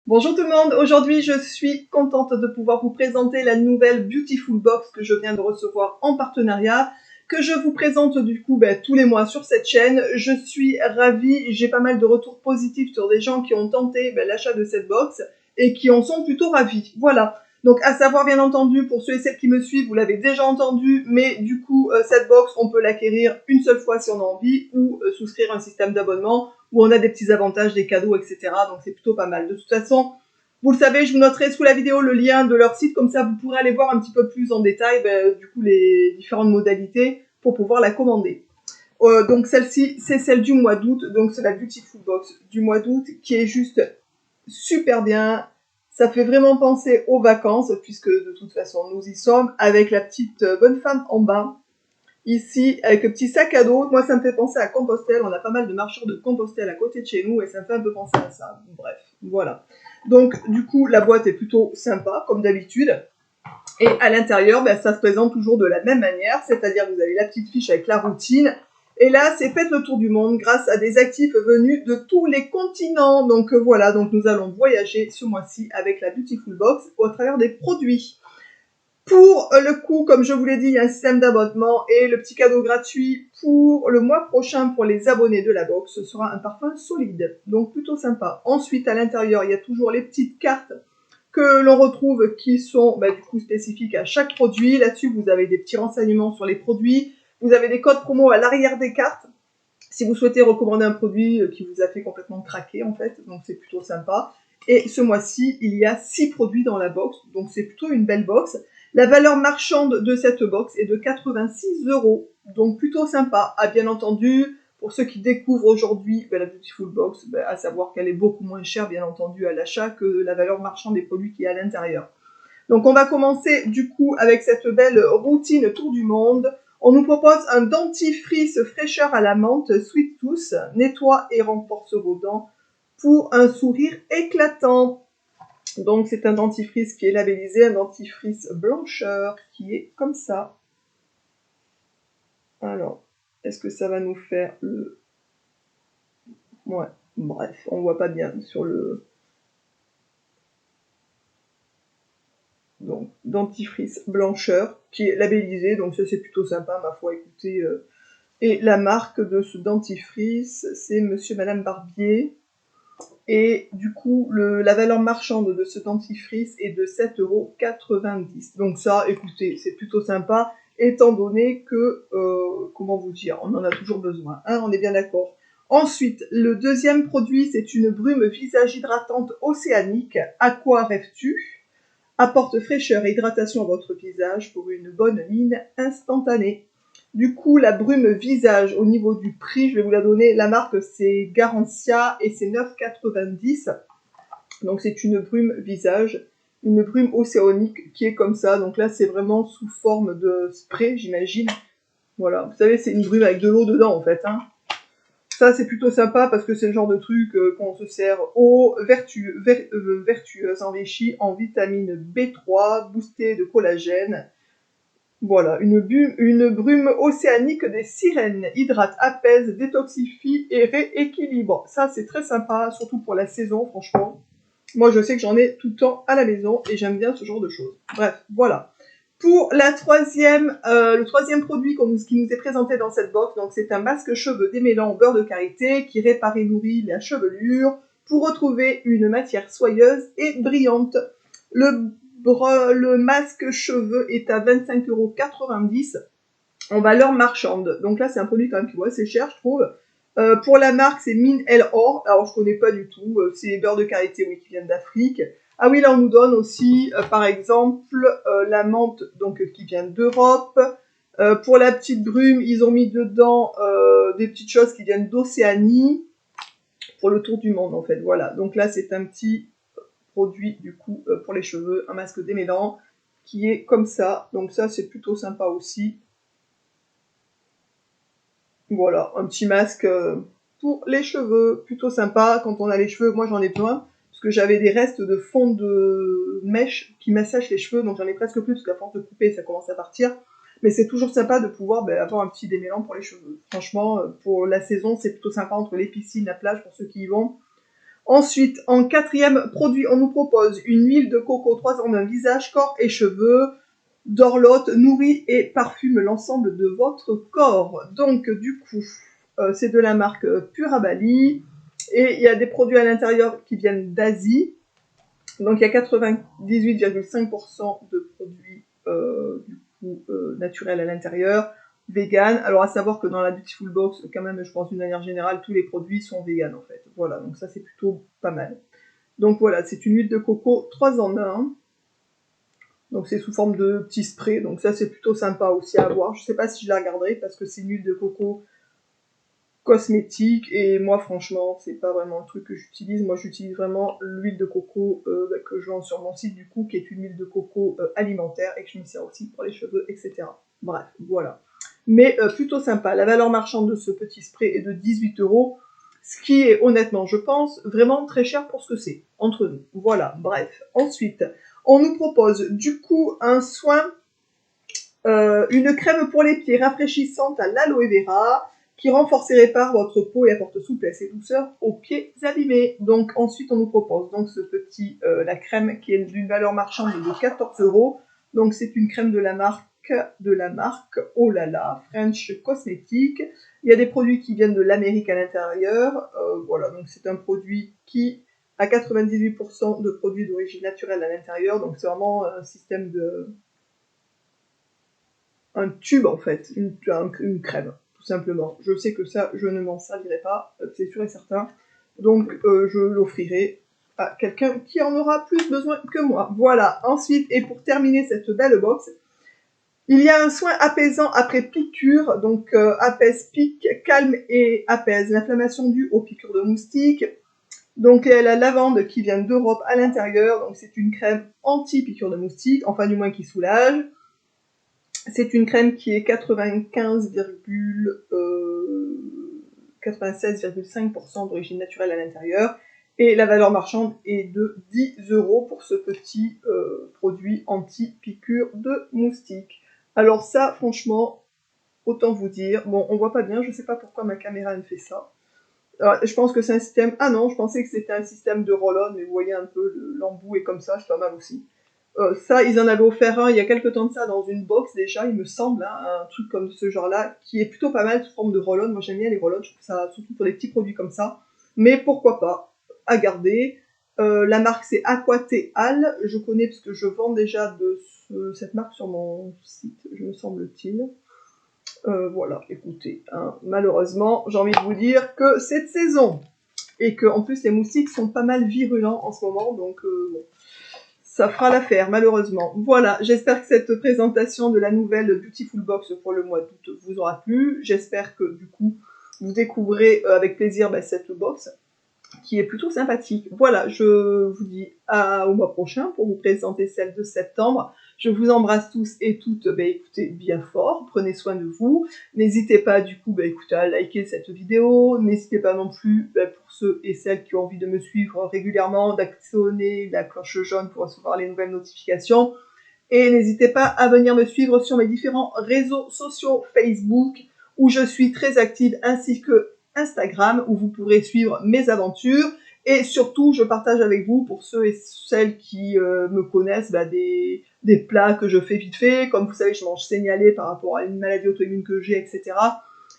Bonjour tout le monde, aujourd'hui je suis contente de pouvoir vous présenter la nouvelle Beautiful Box que je viens de recevoir en partenariat, que je vous présente du coup tous les mois sur cette chaîne. Je suis ravie, j'ai pas mal de retours positifs sur des gens qui ont tenté l'achat de cette box et qui en sont plutôt ravis. Voilà, donc à savoir bien entendu, pour ceux et celles qui me suivent, vous l'avez déjà entendu, mais du coup cette box on peut l'acquérir une seule fois si on a envie ou souscrire un système d'abonnement où on a des petits avantages, des cadeaux, etc. Donc c'est plutôt pas mal. De toute façon, vous le savez, je vous noterai sous la vidéo le lien de leur site, comme ça vous pourrez aller voir un petit peu plus en détail du coup les différentes modalités pour pouvoir la commander. Donc celle-ci, c'est celle du mois d'août, donc c'est la Beautiful Box du mois d'août qui est juste super bien. Ça fait vraiment penser aux vacances, puisque de toute façon nous y sommes, avec la petite bonne femme en bas. Ici, avec le petit sac à dos, moi ça me fait penser à Compostelle, on a pas mal de marcheurs de Compostelle à côté de chez nous et ça me fait un peu penser à ça. Bref, voilà. Donc du coup, la boîte est plutôt sympa, comme d'habitude. Et à l'intérieur, ça se présente toujours de la même manière, c'est-à-dire vous avez la petite fiche avec la routine. Et là, c'est faites le tour du monde grâce à des actifs venus de tous les continents. Donc voilà, donc nous allons voyager ce mois-ci avec la Beautiful Box au travers des produits. Pour le coup, comme je vous l'ai dit, il y a un système d'abonnement et le petit cadeau gratuit pour le mois prochain pour les abonnés de la box, ce sera un parfum solide, donc plutôt sympa. Ensuite, à l'intérieur, il y a toujours les petites cartes que l'on retrouve qui sont du coup spécifiques à chaque produit. Là-dessus, vous avez des petits renseignements sur les produits. Vous avez des codes promo à l'arrière des cartes si vous souhaitez recommander un produit qui vous a fait complètement craquer en fait, donc c'est plutôt sympa. Et ce mois-ci, il y a 6 produits dans la box, donc c'est plutôt une belle box. La valeur marchande de cette box est de 86 €, donc plutôt sympa. Ah, bien entendu, pour ceux qui découvrent aujourd'hui la Beautiful Box, à savoir qu'elle est beaucoup moins chère, bien entendu, à l'achat que la valeur marchande des produits qui est à l'intérieur. Donc on va commencer du coup avec cette belle routine tour du monde. On nous propose un dentifrice fraîcheur à la menthe Sweet Tooth, nettoie et renforce vos dents pour un sourire éclatant. Donc c'est un dentifrice qui est labellisé, un dentifrice blancheur qui est comme ça. Alors, est-ce que ça va nous faire le... Ouais, bref, on voit pas bien sur le... Donc, dentifrice blancheur qui est labellisé, donc ça c'est plutôt sympa, ma foi, écoutez... Et la marque de ce dentifrice, c'est Monsieur Madame Barbier. Et du coup, la valeur marchande de ce dentifrice est de 7,90 €. Donc ça, écoutez, c'est plutôt sympa, étant donné que, comment vous dire, on en a toujours besoin, hein, on est bien d'accord. Ensuite, le deuxième produit, c'est une brume visage hydratante océanique. À quoi rêves-tu? Apporte fraîcheur et hydratation à votre visage pour une bonne mine instantanée. Du coup, la brume visage, au niveau du prix, je vais vous la donner. La marque, c'est Garantia et c'est 9,90 €. Donc, c'est une brume visage, une brume océanique qui est comme ça. Donc là, c'est vraiment sous forme de spray, j'imagine. Voilà, vous savez, c'est une brume avec de l'eau dedans, en fait, hein. Ça, c'est plutôt sympa parce que c'est le genre de truc qu'on se sert eau vertueuse, enrichie en vitamine B3, boostée de collagène. Voilà, une brume océanique des sirènes, hydrate, apaise, détoxifie et rééquilibre. Ça, c'est très sympa, surtout pour la saison, franchement. Moi, je sais que j'en ai tout le temps à la maison et j'aime bien ce genre de choses. Bref, voilà. Pour le troisième produit qui nous est présenté dans cette box, donc c'est un masque cheveux démêlant au beurre de karité qui répare et nourrit la chevelure pour retrouver une matière soyeuse et brillante. Le masque cheveux est à 25,90 € en valeur marchande. Donc là, c'est un produit quand même qui est assez cher, je trouve. Pour la marque, c'est Mine El Or. Alors, je connais pas du tout. C'est beurre de karité, oui, qui viennent d'Afrique. Ah oui, là, on nous donne aussi, par exemple, la menthe, donc qui vient d'Europe. Pour la petite brume, ils ont mis dedans des petites choses qui viennent d'Océanie. Pour le tour du monde, en fait. Voilà. Donc là, c'est un petit produit, du coup, pour les cheveux. Un masque démêlant qui est comme ça. Donc ça, c'est plutôt sympa aussi. Voilà, un petit masque pour les cheveux, plutôt sympa quand on a les cheveux. Moi, j'en ai besoin parce que j'avais des restes de fond de mèche qui m'assèchent les cheveux, donc j'en ai presque plus parce qu'à force de couper, ça commence à partir. Mais c'est toujours sympa de pouvoir avoir un petit démêlant pour les cheveux. Franchement, pour la saison, c'est plutôt sympa entre les piscines, la plage, pour ceux qui y vont. Ensuite, en quatrième produit, on nous propose une huile de coco 3 en 1 visage, corps et cheveux. Dorlote nourrit et parfume l'ensemble de votre corps. Donc, du coup, c'est de la marque Purabali. Et il y a des produits à l'intérieur qui viennent d'Asie. Donc, il y a 98,5% de produits naturels à l'intérieur. Vegan. Alors, à savoir que dans la Beautiful Box, quand même, je pense d'une manière générale, tous les produits sont vegan, en fait. Voilà, donc ça, c'est plutôt pas mal. Donc, voilà, c'est une huile de coco 3 en 1. Donc c'est sous forme de petits sprays, donc ça c'est plutôt sympa aussi à avoir. Je sais pas si je la regarderai parce que c'est une huile de coco cosmétique et moi franchement c'est pas vraiment le truc que j'utilise. Moi j'utilise vraiment l'huile de coco que je vends sur mon site du coup, qui est une huile de coco alimentaire et que je me sers aussi pour les cheveux, etc. Bref, voilà. Mais plutôt sympa. La valeur marchande de ce petit spray est de 18 €, ce qui est honnêtement, je pense, vraiment très cher pour ce que c'est, entre nous. Voilà, bref. Ensuite, on nous propose du coup un soin, une crème pour les pieds rafraîchissante à l'aloe vera, qui renforce et répare votre peau et apporte souplesse et douceur aux pieds abîmés. Donc ensuite on nous propose donc ce petit, la crème qui est d'une valeur marchande de 14 €. Donc c'est une crème de la marque Oh là là, French Cosmetic. Il y a des produits qui viennent de l'Amérique à l'intérieur. Voilà, donc c'est un produit qui a 98% de produits d'origine naturelle à l'intérieur. Donc c'est vraiment un système de... un tube en fait, une crème, tout simplement. Je sais que ça, je ne m'en servirai pas, c'est sûr et certain. Donc je l'offrirai à quelqu'un qui en aura plus besoin que moi. Voilà, ensuite, et pour terminer cette belle box, il y a un soin apaisant après piqûre, donc apaise, pique, calme et apaise l'inflammation due aux piqûres de moustiques. Donc il y a la lavande qui vient d'Europe à l'intérieur, donc c'est une crème anti-piqûre de moustiques, enfin du moins qui soulage. C'est une crème qui est 96,5% d'origine naturelle à l'intérieur. Et la valeur marchande est de 10 € pour ce petit produit anti-piqûre de moustique. Alors ça, franchement, autant vous dire, bon, on voit pas bien, je sais pas pourquoi ma caméra me fait ça. Alors, je pense que c'est un système... Ah non, je pensais que c'était un système de roll-on, mais vous voyez un peu, l'embout est comme ça, c'est pas mal aussi. Ça, ils en avaient offert un il y a quelques temps de ça dans une box déjà, il me semble, hein, un truc comme ce genre-là, qui est plutôt pas mal sous forme de roll-on. Moi j'aime bien les roll-on, je trouve ça surtout pour des petits produits comme ça. Mais pourquoi pas, à garder. La marque c'est Aquateal, je connais parce que je vends déjà de cette marque sur mon site, je me semble-t-il. Voilà, écoutez, hein, malheureusement, j'ai envie de vous dire que c'est de saison. Et que en plus les moustiques sont pas mal virulents en ce moment, donc bon. Ça fera l'affaire, malheureusement. Voilà, j'espère que cette présentation de la nouvelle Beautiful Box pour le mois d'août vous aura plu. J'espère que, du coup, vous découvrez avec plaisir cette box, qui est plutôt sympathique. Voilà, je vous dis au mois prochain pour vous présenter celle de septembre. Je vous embrasse tous et toutes, écoutez, bien fort, prenez soin de vous. N'hésitez pas, du coup, écoutez, à liker cette vidéo. N'hésitez pas non plus, pour ceux et celles qui ont envie de me suivre régulièrement, d'actionner la cloche jaune pour recevoir les nouvelles notifications. Et n'hésitez pas à venir me suivre sur mes différents réseaux sociaux, Facebook, où je suis très active, ainsi que Instagram, où vous pourrez suivre mes aventures. Et surtout, je partage avec vous, pour ceux et celles qui me connaissent, des plats que je fais vite fait. Comme vous savez, je mange signalé par rapport à une maladie auto-immune que j'ai, etc.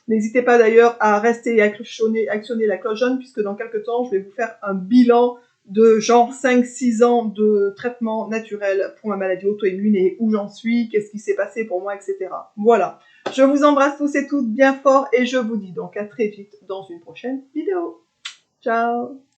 N'hésitez pas d'ailleurs à rester et actionner la cloche jaune, puisque dans quelques temps, je vais vous faire un bilan de genre 5-6 ans de traitement naturel pour ma maladie auto-immune et où j'en suis, qu'est-ce qui s'est passé pour moi, etc. Voilà. Je vous embrasse tous et toutes bien fort et je vous dis donc à très vite dans une prochaine vidéo. Ciao!